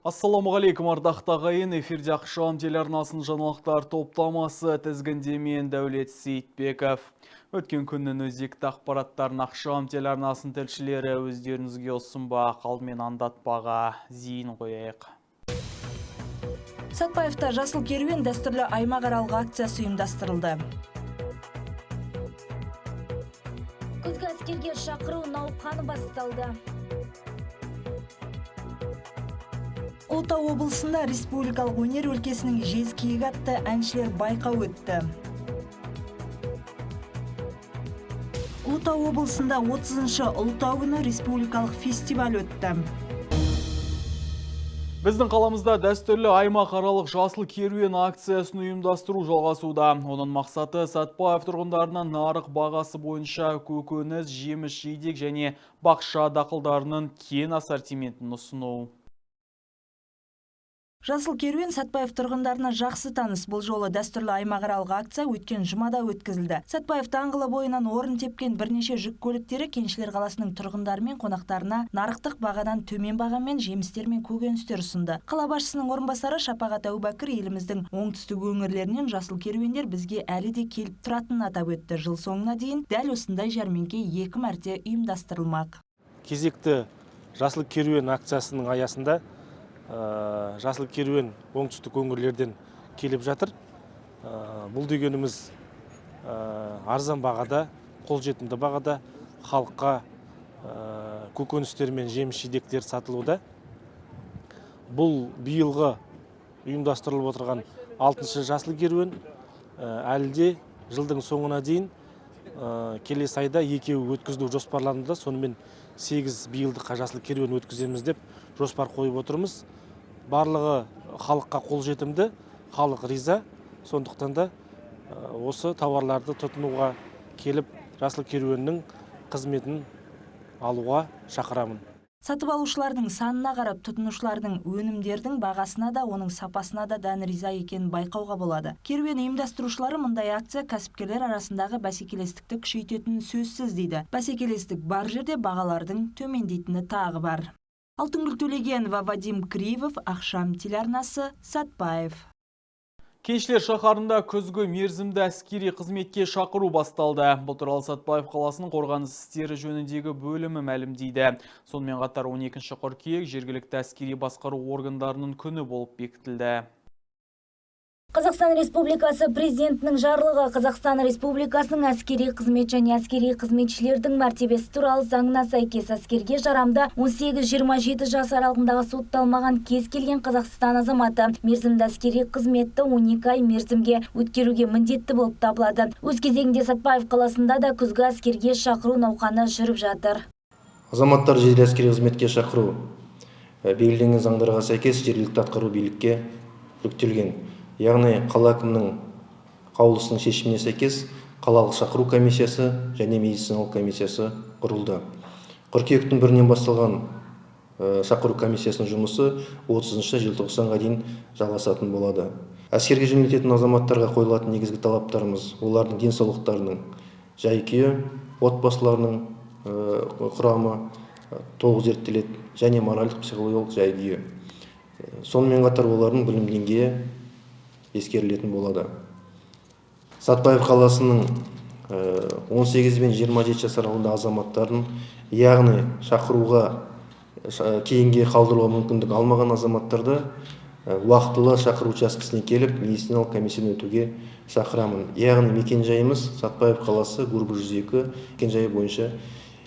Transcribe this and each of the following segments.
Ассаламуғалейкум ардақты ағайын, эфирде Ақшам телеарнасының жаңалықтар топтамасы тізгіндемен Дәулет Сейітбеков. Өткен күннің өзекті ақпараттарын Ақшам телеарнасының тілшілері өздеріңізге ұсынбақ, алдымен андатпаға зейін қояйық. Сатпаевта жасыл керуен дәстүрлі аймақаралық акциясы ұйымдастырылды. Күзгі әскерге шақыру науқаны басталды. Ұлытау облысында республикалық өнер өлкесінің жезкиік атты әншілер байқауы өтті. Ұлытау облысында 30-шы Ұлытау күні республикалық фестиваль өтті. Біздің қаламызда дәстүрлі аймақаралық жасыл керуен акциясын ұйымдастыру жалғасуда. Оның мақсаты Сатпаев тұрғындарынан нарық бағасы бойынша көкөніс, жеміс жидек және бақша дақылдарының кең ассортиментін ұсыну. Жасыл керуен Сатпаев тұрғындарына жақсы таныс. Бұл жолы дәстүрлі аймақаралық акция өткен жұмада өткізілді. Сатпаев даңғылы бойынан орын тепкен бірнеше жүк көліктері Кеншілер қаласының тұрғындары мен қонақтарына нарықтық бағадан төмен бағамен жемістер мен көкөністер ұсынды. Қала басшысының орынбасары Шапағат Әубәкір еліміздің оңтүстік өңірлерінен жасыл керуендер бізге әлі де келіп тұратынын атап өтті. Жыл соңына дейін дәл осындай жәрмеңке 2 мәрте ұйымдастырылмақ. Кезекті жасыл керуен акциясының аясында жасыл керуен оңтүстік өңірлерден келіп жатыр. Бұл дегеніміз арзан бағада, қолжетімді бағада халыққа көкөністер мен жеміс жидектер сатылуда. Бұл биылғы ұйымдастырылып отырған 6-шы жасыл керуен. Әлі де жылдың соңына дейін келесі айда 2 өткізілу жоспарлануда. Сонымен 8 биылдыққа жасыл керуен өткіземіз деп жоспар қойып отырмыз. Барлығы халыққа қолжетімді, халық риза. Сондықтан да осы тауарларды тұтынуға келіп, жасыл керуеннің қызметін алуға шақырамын. Сатып алушылардың санына қарап, тұтынушылардың өнімдердің бағасына да, оның сапасына да дән риза екенін байқауға болады. Керуен ұйымдастырушылары мұндай акция кәсіпкерлер арасындағы бәсекелестікті күшейтетіні сөзсіз дейді. Бәсекелестік бар жерде бағалардың төмендейтіні тағы бар. Алтынгүл Төлегенова, Вадим Кривов, Ақшам телеарнасы, Сатпаев. Кеншілер шаһарында күзгі мерзімді әскери қызметке шақыру басталды. Бұл туралы Сатпаев қаласының қорғаныс істері жөніндегі бөлімі мәлімдейді. Сонымен қатар 12 қыркүйек жергілікті әскери басқару органдарының күні болып бекітілді. Қазақстан Республикасы президентінің жарлығы Қазақстан Республикасының әскери қызмет және әскери қызметшілердің мәртебесі туралы заңына сәйкес әскерге жарамды 18-27 жас аралығындағы сотталмаған кез келген Қазақстан азаматы мерзімді әскери қызметті 12 ай мерзімге өткеруге міндетті болып табылады. Өз кезегінде Сатпаев қаласында да күзгі әскерге шақыру науқаны жүріп жатыр. Азаматтар жедел әскери қызметке шақыру белгіленген заңдарға сәйкес жергілікті атқару билікке жүктелген. Яғни қала әкімінің қаулысының шешіміне сәйкес қалалық шақыру комиссиясы және медициналық комиссиясы құрылды. Қыркүйектің 1-нен басталған шақыру комиссиясының жұмысы 30 желтоқсанға дейін жалғасатын болады. Әскерге жөнелтетін азаматтарға қойылатын негізгі талаптарымыз олардың денсаулықтарының жай-күйі, отбасыларының құрамы толық зерттеледі және моральдық психологиялық жай-күйі. Сонымен қатар олардың білім деңгейі ескерілетін болады. Сатпаев қаласының 18 мен 27 жас аралығында азаматтардың, яғни шақыруға кейінге қалдыруға мүмкіндік алмаған азаматтарды уақытылы шақыру учаскесіне келіп, медициналық комиссиядан өтуге шақырамын. Яғни мекен-жайымыз Сатпаев қаласы, Гурбы 102 мекен-жайы бойынша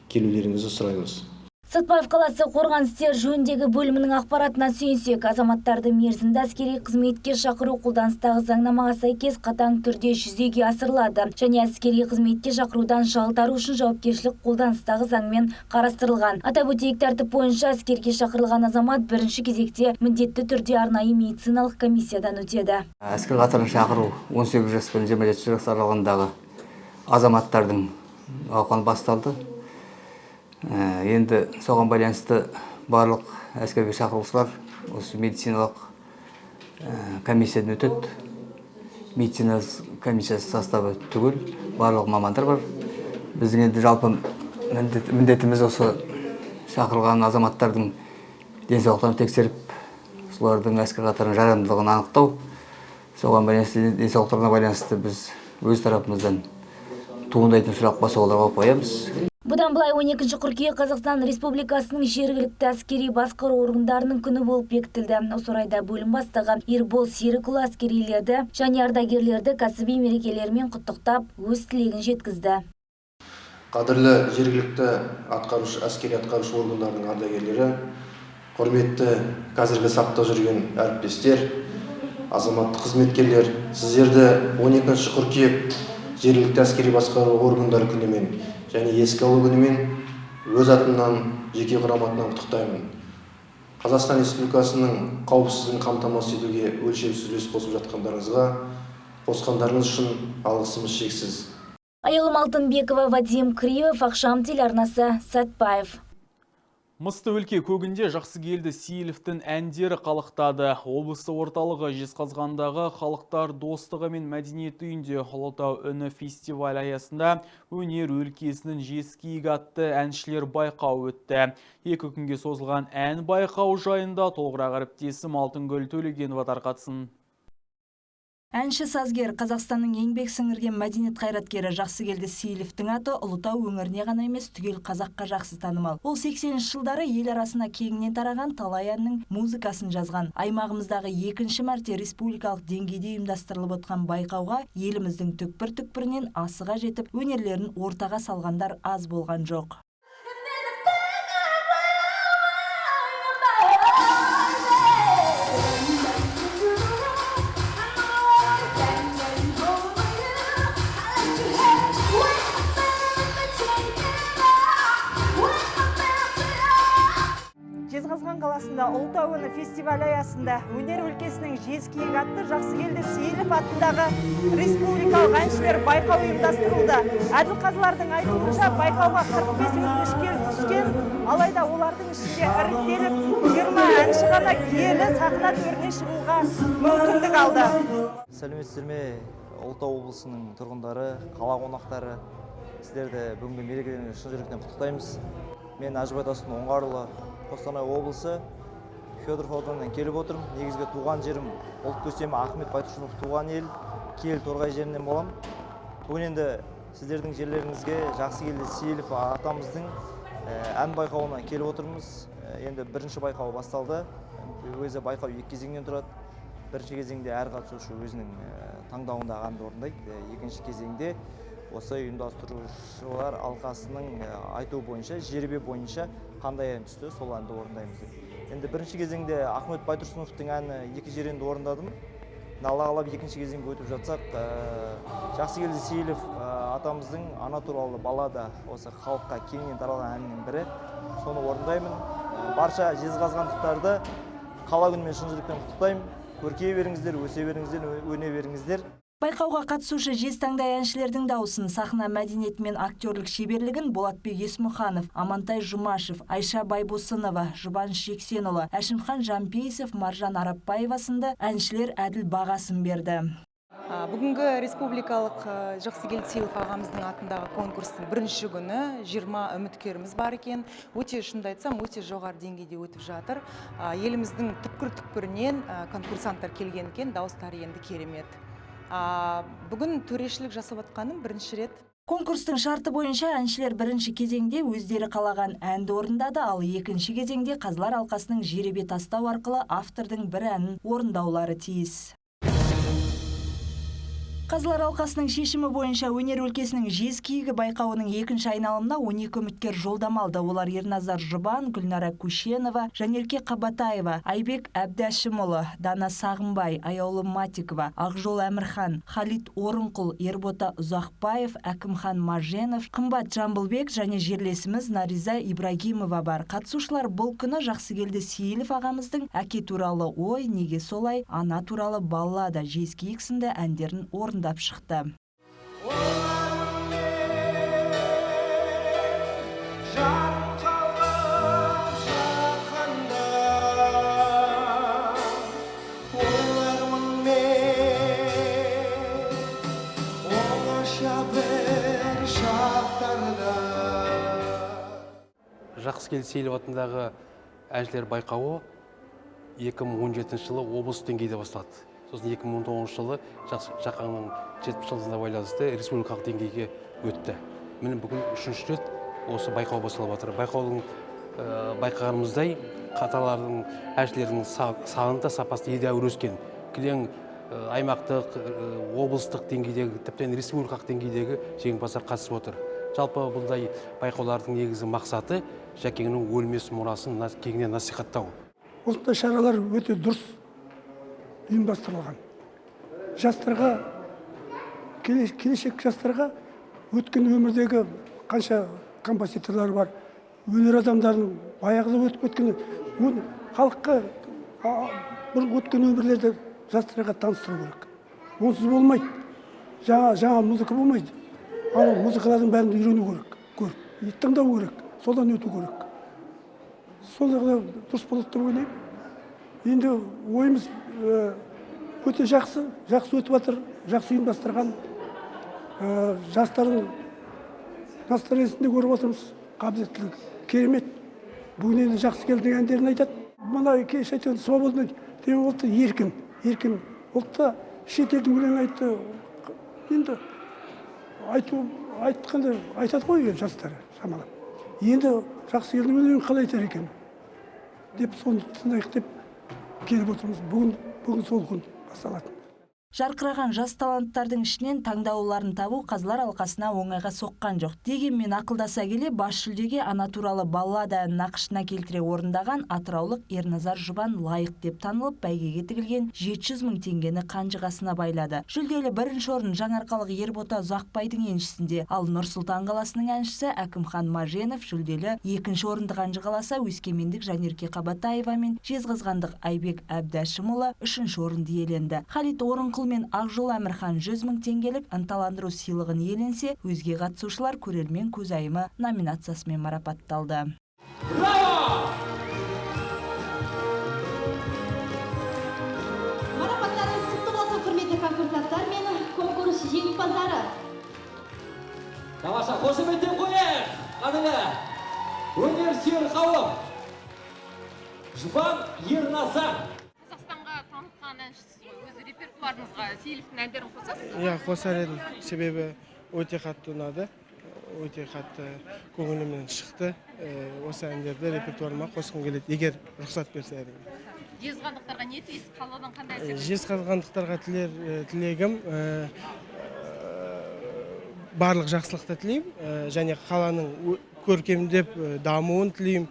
келулеріңізді сұраймыз. Сатпаев қаласы қорғаныс істері жөніндегі бөлімінің ақпаратына сүйенсек, азаматтарды мерзімді әскери қызметке шақыру қолданыстағы заңнамаға сәйкес қатаң түрде жүзеге асырылады және әскери қызметке шақырудан жалтару үшін жауапкершілік қолданыстағы заңмен қарастырылған. Атап өтейік, тәртіп бойынша әскерге шақырылған азамат бірінші кезекте міндетті түрде арнайы медициналық комиссиядан өтеді. Әскер қатарына шақыру 18 жас пен 27 жас аралығындағы азаматтардың науқаны басталды. Енді соған байланысты барлық әскерге шақырылушылар осы медициналық комиссиядан өтеді. Медициналық комиссиясы составы түгел, барлық мамандар бар. Біздің енді жалпы міндетіміз осы шақырылған азаматтардың денсаулықтарын тексеріп, солардың әскер қатарының жарамдылығын анықтау. Соған байланысты денсаулықтарына байланысты біз өз тарапымыздан туындайтын сұрақ болса оларға қоямыз. Бұдан былай 12 қыркүйек Қазақстан Республикасының жергілікті әскери басқару органдарының күні болып бекітілді. Осы орайда бөлім бастығы Ербол Серікұлы әскерилерді және ардагерлерді кәсіби мерекелерімен құттықтап, өз тілегін жеткізді. Қадірлі жергілікті әскери атқарушы органдардың ардагерлері, құрметті қазіргі сапта жүрген әріптестер, азаматтық қызметкерлер, сіздерді 12 қыркүйек жергілікті әскери басқару органдары күнімен және еске алу күнімен өз атымнан жеке құрам атынан құттықтаймын. Қазақстан Республикасының қауіпсіздігін қамтамасыз етуге өлшеусіз үлес қосып жатқандарыңызға, қосқандарыңыз үшін алғысымыз шексіз. Айылым Алтынбекова, Вадим Криев, Ақшам телеарнасы, Сәтпаев. Мысты өлке көгінде Жақсыгелді Сейіловтің әндері қалықтады. Облысы орталығы Жезқазғандағы халықтар достығы мен мәдениет үйінде Ұлытау үні фестиваль аясында өнер өлкесінің жезкиік атты әншілер байқауы өтті. 2 күнге созылған ән байқауы жайында толығырақ әріптесім Алтынгүл Төлегенова тарқатсын. Әнші сазгер Қазақстанның еңбек сіңірген мәдениет қайраткері Жақсыгелді Сейіловтің аты Ұлытау өңіріне ғана емес, түгел қазаққа жақсы танымал. Ол 80 жылдары ел арасына кеңінен тараған талай әннің музыкасын жазған. Аймағымыздағы 2-ші мәрте республикалық деңгейде ұйымдастырылып отқан байқауға еліміздің түкпір-түкпірінен асыға жетіп, өнерлерін ортаға салғандар аз болған жоқ. Жезқазған қаласында Ұлытау үні фестиваль аясында өнер өлкесінің жезкиік атты Жақсыгелді Сейілов атындағы республикалық әншілер байқауы ұйымдастырылды. Әділқазылардың айтуынша байқауға 45 өтініш келіп түскен, алайда олардың ішінде іріктеліп 20 әнші ғана киелі сахна төріне шығуға мүмкіндік алды. Сәлеметсіздер ме, Ұлытау облысының тұрғындары, қала қонақтары, сіздерді бүгінгі мерекеден шын жүректен құттықтаймыз. Мен Ажыбайдасын Оңғарұлы, Қостанай облысы Федоров ауданынан келіп отырмын. Негізгі туған жерім ұлт көсемі Ахмет Байтұрсынов туған ел, Киел Торғай жерінен болам. Бүгін енді сіздердің жерлеріңізге Жақсыгелді Сейілов атамыздың ән байқауына келіп отырмыз. Енді бірінші байқау басталды. Өзі байқау 2 кезеңнен тұрады. Бірінші кезеңде әр қатысушы өзінің таңдауындағы әнді орындайды. Екінші кезеңде осы ұйымдастырушылар алқасының айту бойынша, жеребе бойынша қандай ән түсті, сол әнді орындаймыз. Енді бірінші кезеңде Ахмет Байтұрсыновтың әні 2 жерінде орындадым. Алла қалап екінші кезеңге өтіп жатсақ, Жақсыгелді Сейілов атамыздың ана туралы балада осы халыққа кеңінен таралған әннің бірі. Соны орындаймын. Барша жезқазғандықтарды қала күнімен шын жүректен құттықтаймын. Көркейе беріңіздер, өсе беріңіздер, өне беріңіздер. Байқауға қатысушы жез таңдай әншілердің дауысын, сахна мәдениеті мен актерлік шеберлігін Болатбек Есмұханов, Амантай Жұмашев, Айша Байбосынова, Жұбаныш Жексенұлы, Әшімхан Жампейісов, Маржан Арапбаева сынды әншілер әділ бағасын берді. Бүгінгі республикалық Жақсыгелді Сейілов ағамыздың атындағы конкурстың бірінші күні 20 үміткеріміз бар екен. Өте шынымды айтсам, өте жоғары деңгейде өтіп жатыр. Еліміздің түкпір-түкпірінен конкурсанттар келген екен, дауыстары енді керемет. Бүгін төрешілік жасап атқаным бірінші рет. Конкурстың шарты бойынша әншілер бірінші кезеңде өздері қалаған әнді орындады, ал екінші кезеңде қазылар алқасының жеребе тастау арқылы автордың бір әнін орындаулары тиіс. Қазылар алқасының шешімі бойынша өнер өлкесінің жезкиігі байқауының екінші айналымына 12 үміткер жолдама алды. Олар Ерназар Жұбан, Гүлнара Көшенова, Жанерке Қабатаева, Айбек Әбдәшімұлы, Дана Сағымбай, Аяулы Матикова, Ақжол Әмірхан, Халид Орынқұл, Ербота Ұзақбаев, Әкімхан Маженов, Қымбат Жамбылбек және жерлесіміз Нариза Ибрагимова бар. Қатысушылар бұл күні Жақсыгелді Сейілов ағамыздың әке туралы ой, неге солай, ана туралы баллада, жезкиік сынды әндерін орындап шықты. Жақсыгелді Сейілов атындағы әншілер байқауы 2017 жылы облыс деңгейде басталды. Сосын 2019 жылы Жақанның 70 жылдығына байланысты республикалық деңгейге өтті. Міне бүгін 3-ші рет осы байқау басталып жатыр. Байқаудың байқағанымыздай қатарлардың әншілердің саны да сапасы едәуір өскен. Кілең аймақтық, облыстық деңгейдегі, тіптен республикалық деңгейдегі жеңімпаздар қатысып отыр. Жалпы бұндай байқаулардың негізгі мақсаты Жәкеңнің өлмес мұрасын кеңінен насихаттау. Осындай шаралар өте дұрыс ұйымдастырылған. Жастарға, келешек жастарға өткен өмірдегі қанша композиторлар бар, өнер адамдарының баяғыда өтіп кеткен, халыққа бір өткен өмірлерді жастарға таныстыру керек. Онсыз болмайды. Жаңа музыка болмайды. Ал музыкалардың бәрін үйрену керек. Тыңдау керек. Содан өту керек. Сол дұрыс болады деп ойлаймын. Енді ойымыз өте жақсы өтіп жатыр, жақсы ұйымдастырған. Жастардың настроениесінде көріп отырмыз, қабілеттілік керемет. Бүгін енді жақсы келдің әндерін айтады. Мына кеше айтқан свободный деген ұлтты еркін ұлтта шетелдің өлең айтты. Енді айтқанда айтады ғой жастар шамалап. Енді жақсы келдің өлең қалай айтар екен деп соны тыңдайық деп келіп отырмыз. Бүгін сол күн басталады. Жарқыраған жас таланттардың ішінен таңдауларын табу қазылар алқасына оңайға соққан жоқ. Дегенмен ақылдаса келе бас жүлдеге ана туралы баллада нақышына келтіре орындаған атыраулық Ерназар Жұбан лайық деп танылып, бәйгеге тігілген 700 мың теңгені қанжығасына байлады. Жүлделі бірінші орын жаңарқалық Ербота Ұзақбайдың еншісінде, ал Нұр-Сұлтан қаласының әншісі Әкімхан Маженов жүлделі екінші орынды қанжығаласа, өскемендік Жанерке Қабатаева мен жезқазғандық Айбек Әбдәшімұлы үшінші орынды иеленді. Халит Орынқұл мен Ақжол Әмірхан 100 мың теңгелік ынталандыру сыйлығын иеленсе, өзге қатысушылар көрермен көзайымы номинациясымен марапатталды. Браво! Марапаттарыңыз құтты болсын, құрметті конкурсанттар мен конкурс жеңімпаздары. Тамаша, қошеметтеп қояйық. Қадірлі өнерсүйер қауым. Жұбан Ерназар. Өзі репертуарыңызға сейіловтің әндерін қосасыз? Иә, қосар едім. Себебі өте қатты ұнады. Өте қатты көңілімнен шықты. Осы әндерді репертуарыма қосқым келеді, егер рұқсат берсе едім. Жезқазғандықтарға не тілейсіз? Қаладан қандай әсер? Жезқазғандықтарға тілегім барлық жақсылықты тілеймін, және қаланың көркемдеп дамуын тілеймін.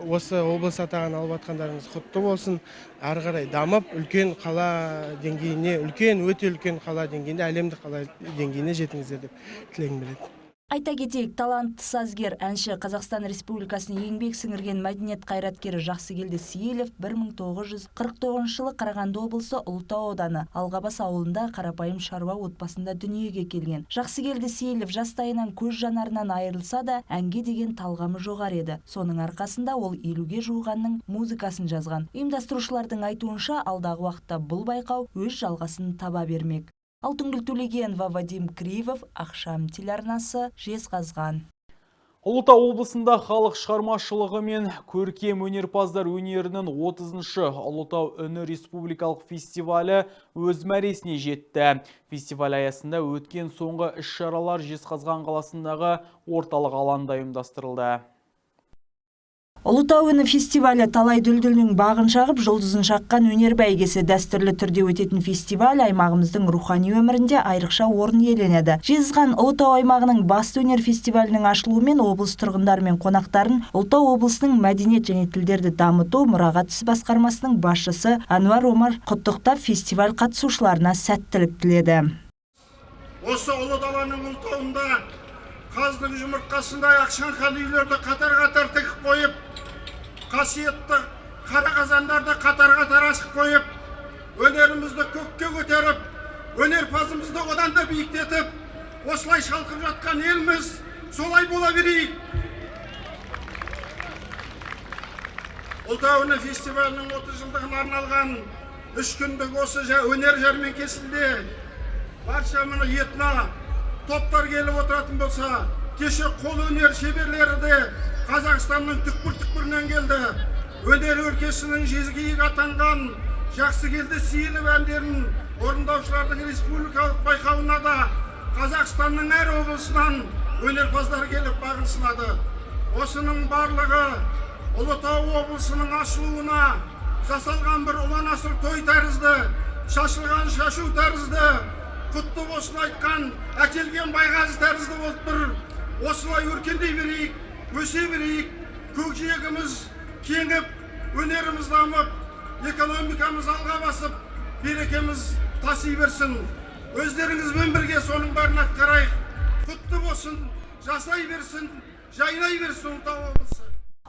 Осы облыс атағын алып атқандарыңыз құтты болсын. Ары қарай дамып, үлкен қала деңгейіне, өте үлкен қала деңгейінде, әлемдік қала деңгейіне жетіңіздер деп тілегім келеді. Айта кетейік, талантты сазгер, әнші Қазақстан Республикасының еңбек сіңірген мәдениет қайраткері Жақсыгелді Сейілов 1949 жылы Қарағанды облысы Ұлытау ауданы Алғабас ауылында қарапайым шаруа отбасында дүниеге келген. Жақсыгелді Сейілов жастайынан көз жанарынан айырылса да, әнге деген талғамы жоғары еді. Соның арқасында ол 50-ге жуығанның музыкасын жазған. Ұйымдастырушылардың айтуынша, алдағы уақытта бұл байқау өз жалғасын таба бермек. Алтынгүл Төлегенова, Вадим Кривов, Ақшам телеарнасы, Жезқазған. Ұлытау облысында халық шығармашылығы мен көркем өнерпаздар өнерінің 30-шы Ұлытау үні республикалық фестивалі өз мәресіне жетті. Фестиваль аясында өткен соңғы іс-шаралар Жезқазған қаласындағы орталық алаңда ұйымдастырылды. Ұлытау үні фестивалі талай дүлдүлдің бағын шағып, жұлдызын шаққан өнер бәйгесі дәстүрлі түрде өтетін фестиваль аймағымыздың рухани өмірінде айрықша орын иеленеді. Жезқазған Ұлытау аймағының басты өнер фестивалінің ашылуымен облыс тұрғындары мен қонақтарын Ұлытау облысының мәдениет және тілдерді дамыту мұрағат ісі басқармасының басшысы Ануар Омар құттықтап фестиваль қатысушыларына сәттілік тіледі. Осы ұлы даланың Ұлытауында қаздың жұмыртқасындай ақшаңқан үйлерді қатар-қатар тігіп қойып, қасиетті қара қазандарды қатар-қатар ашып қойып, өнерімізді көкке көтеріп, өнерпазымызды одан да биіктетіп, осылай шалқып жатқан елміз, солай бола берейік. Ұлытау үні фестивалінің 30 жылдығына арналған 3 күндік осы өнер жәрмеңкесінде барша мұны етна топтар келіп отыратын болса, кеше қол өнер шеберлері де Қазақстанның түкпір-түкпірінен келді. өнер өлкесінің жезгиік атанған жақсы келді сейіліп әндерін орындаушылардың республикалық байқауына да Қазақстанның әр облысынан өнерпаздар келіп бағын сынады. Осының барлығы Ұлытау облысының ашылуына жасалған бір ұлан-асыр той тәрізді, шашылған шашу тәрізді, құтты болсын айтқан әкелген байғазы тәрізді болып тұр. Осылай өркендей берейік, өсе берейік, көкжиегіміз кеңіп, өнеріміз дамып, экономикамыз алға басып, берекеміз таси берсін. Өздеріңізбен бірге соның бәрін атқарайық. Құтты болсын, жасай берсін, жайнай берсін Ұлытау облысы.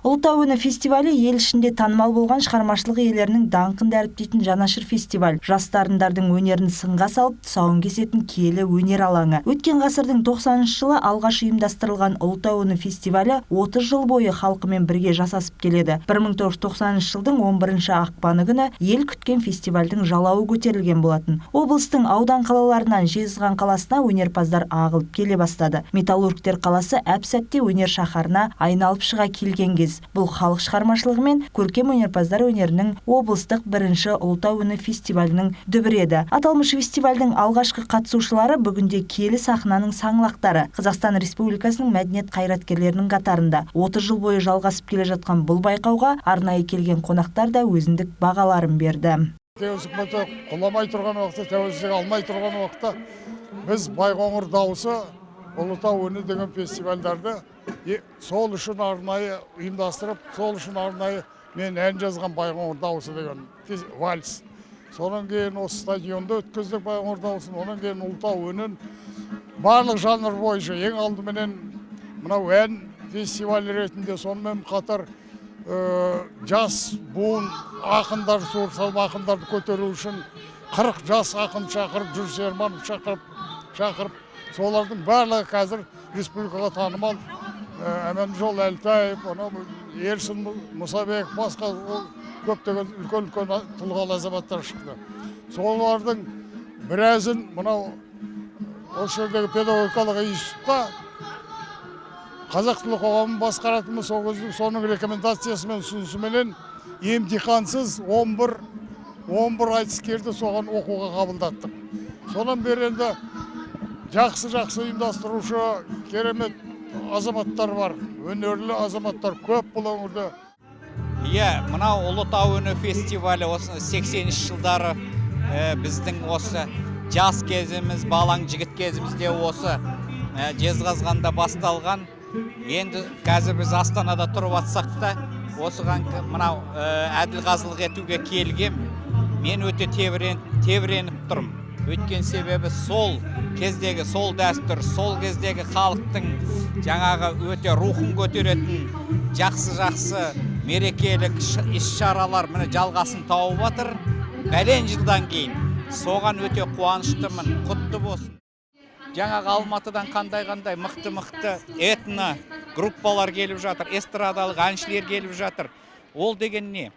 Ұлытау үні фестивалі ел ішінде танымал болған шығармашылық иелерінің даңқын дәріптейтін жанашыр фестиваль. Жас дарындардың өнерін сынға салып, тұсауын кесетін киелі өнер алаңы. Өткен ғасырдың 90-шы жылы алғаш ұйымдастырылған Ұлытау үні фестивалі 30 жыл бойы халқымен бірге жасасып келеді. 1990 жылдың 11 ақпаны күні ел күткен фестивальдің жалауы көтерілген болатын. Облыстың аудан қалаларынан Жезқазған қаласына өнерпаздар ағылып келе бастады. Металлургтер қаласы әп-сәтте өнер шаһарына айналып шыға келген кез. Бұл халық шығармашылығы мен көркем өнерпаздар өнерінің облыстық бірінші Ұлытау үні фестивалінің дүбірі еді. Аталмыш фестивальдің алғашқы қатысушылары бүгінде киелі сахнаның саңлақтары. Қазақстан Республикасының мәдениет қайраткерлерінің қатарында 30 жыл бойы жалғасып келе жатқан бұл байқауға арнайы келген қонақтар да өзіндік бағаларын берді. Тәуелсіздік құламай тұрған уақытта, тәуелсіздік алмай тұрған уақытта біз Байқоңыр дауысы Ұлытау үні деген фестивальдарды сол үшін арнайы ұйымдастырып, сол үшін арнайы мен ән жазған Байқоңыр дауысы деген вальс. Сонан кейін осы стадионда өткіздік Байқоңыр дауысын, онан кейін Ұлытау үнін барлық жанр бойынша ең алдыменен мынау ән фестивалі ретінде, сонымен қатар жас буын ақындар, суырсалм ақындарды көтеру үшін 40 жас ақын шақырып, Жүрсін Ерманов шақырып, солардың барлығы қазір республикаға танымал. Әманжол Әлтаев, Ерсін Мұсабек, басқа көптеген үлкен тұлғалы азаматтар шықты. Солардың біразын мынау осы жердегі педагогикалық институтта қазақ тілі қоғамын басқаратымыз соның рекомендациясымен ұсынысыменен емтихансыз 11 айтыскерді соған оқуға қабылдаттық. Сонан бері енді жақсы ұйымдастырушы керемет азаматтар бар, өнерлі азаматтар көп бұл өңірде. Мынау Ұлытау үні фестивалі осы 80-ші жылдары біздің осы жас кезіміз, балаң жігіт кезімізде осы Жезқазғанда басталған. Енді қазір біз Астанада тұрып атсақ та, осыған мынау әділқазылық етуге келгем. Мен өте тебіреніп тұрмын. Өткен себебі сол кездегі сол дәстүр, сол кездегі халықтың жаңағы өте рухын көтеретін жақсы мерекелік іс-шаралар міне жалғасын тауып жатыр. Бәлен жылдан кейін соған өте қуаныштымын, құтты болсын. Жаңағы Алматыдан қандай мықты этно группалар келіп жатыр, эстрадалық әншілер келіп жатыр. Ол деген не?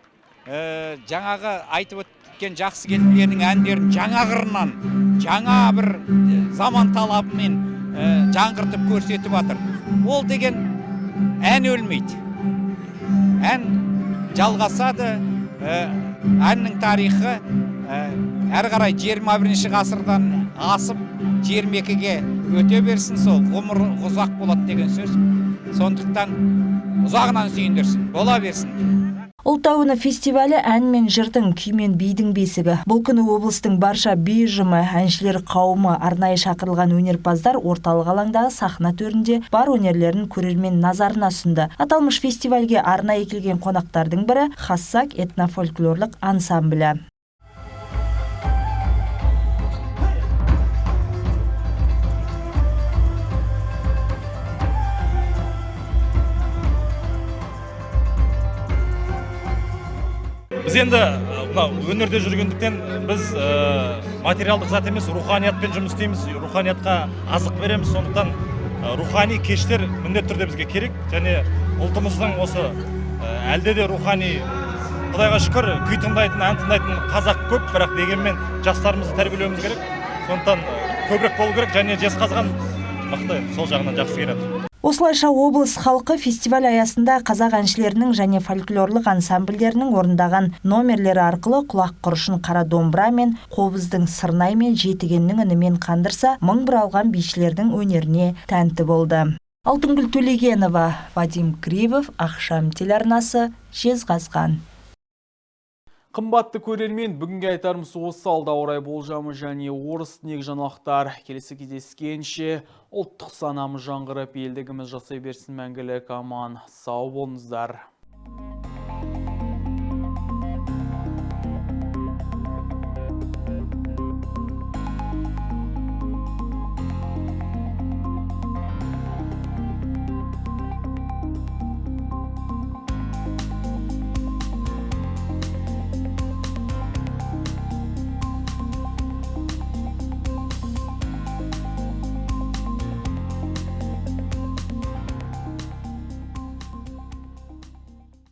Жаңағы айтып өткен жақсы келгендердің әндерін жаңа қырынан, жаңа бір заман талабымен жаңғыртып көрсетіп жатыр. Ол деген ән өлмейді. Ән жалғасады, әннің тарихы әрі қарай 21-ші ғасырдан асып 22-ге өте берсін, сол ғұмыр ұзақ болады деген сөз. Сондықтан ұзағынан сүйіндірсін, бола берсін. Ұлытау үні фестивалі ән мен жырдың, күй мен бидің бесігі. Бұл күні облыстың барша би ұжымы, әншілер қауымы, арнайы шақырылған өнерпаздар орталық алаңдағы сахна төрінде бар өнерлерін көрермен назарына ұсынды. Аталмыш фестивальге арнайы келген қонақтардың бірі Хассак этнофольклорлық ансамблі. Біз енді өнерде жүргендіктен біз материалдық зат емес, руханиятпен жұмыс істейміз, руханиятқа азық береміз. Сондықтан рухани кештер міндетті түрде бізге керек. Және ұлтымыздың осы әлде де рухани, Құдайға шүкір, күй тыңдайтын, ән тыңдайтын қазақ көп, бірақ дегенмен жастарымызды тәрбиелеуіміз керек. Сондықтан көбірек болу керек, және Жезқазған мықты, сол жағынан жақсы келеді. Осылайша облыс халқы фестиваль аясында қазақ әншілерінің және фольклорлық ансамбльдерінің орындаған номерлері арқылы құлақ құрышын қара домбыра мен қобыздың сырнай мен жетігеннің үнімен қандырса, мың бір алған бишілердің өнеріне тәнті болды. Алтынгүл Төлегенова, Вадим Кривов, Ақшам телеарнасы, Жезқазған. Қымбатты көрермен, бүгінге айтарымыз осы. алда орай болжамы және орыс тіліндегі жаңалықтар. Келесі кездескенше ұлттық санамыз жаңғырып, елдігіміз жасай берсін. Мәңгілік аман, сау болыңыздар.